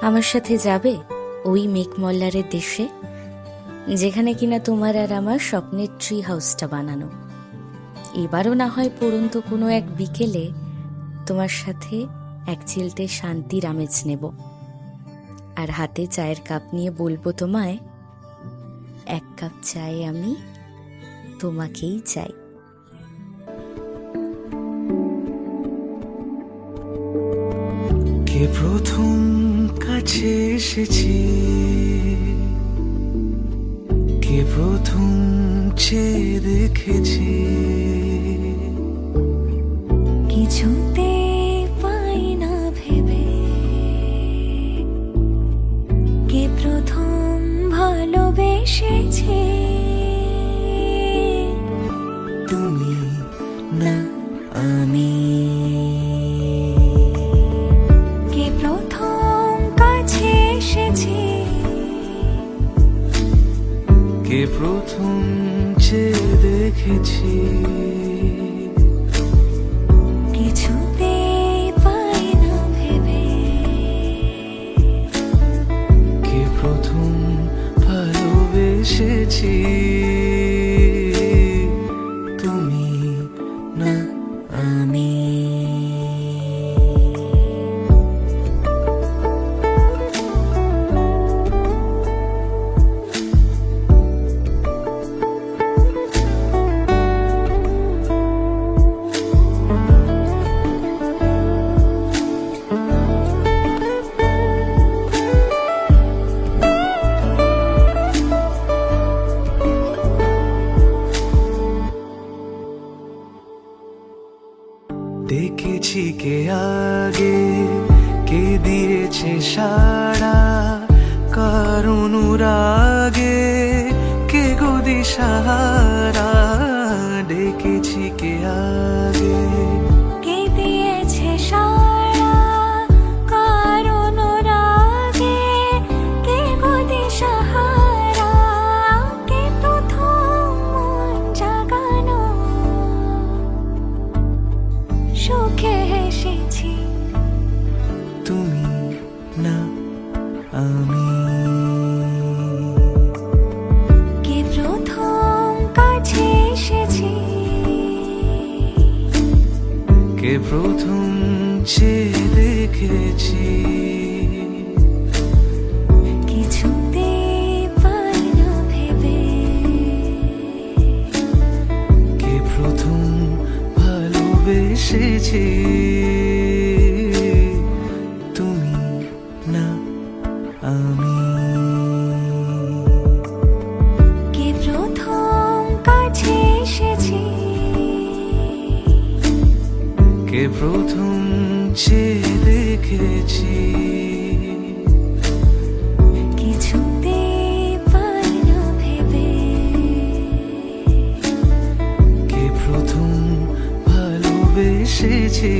আমার সাথে যাবে ওই মেঘমল্লারের দেশে, যেখানে কিনা তোমার আর আমার স্বপ্নের ট্রি হাউসটা বানানো। এবারও না হয় পড়ন্ত কোনো এক বিকেলে তোমার সাথে এক চিলতে শান্তির আমেজ নেব, আর হাতে চায়ের কাপ নিয়ে বলবো তোমায়, এক কাপ চায়ে আমি তোমাকেই চাই। কে প্রথম কাছে এসেছি, কে প্রথম চেয়ে দেখেছি, কিছুতে পাই না ভেবে, কে প্রথম ভালোবেসেছে। তুমি না আমি। কে প্রথম কাছে এসেছে, কে প্রথম চেয়ে দেখেছি, কিছুতে পাই না ভেবে, কে প্রথম ভালোবেসেছি। তুমি না আমি। দেখেছি কে আগে, কে দিয়েছে সাড়া, কার অনুরাগে কে গো দিশাহারা। দেখেছি কে আগে, কে দিয়েছে সাড়া, কার অনুরাগে কে গো দিশাহারা। কে প্রথম মন জাগানো, সুখে হেসেছি। তুমি না আমি। কে প্রথম কাছে এসেছি, কে প্রথম চেয়ে দেখেছি, কিছুতে পাই না ভেবে, কে প্রথম ভালোবেসেছি। তুমি না আমি। কে প্রথম কাছে এসেছি, কে প্রথম চেয়ে দেখেছি, কিছুতে পাই না ভেবে, কে প্রথম ভালোবেসেছি।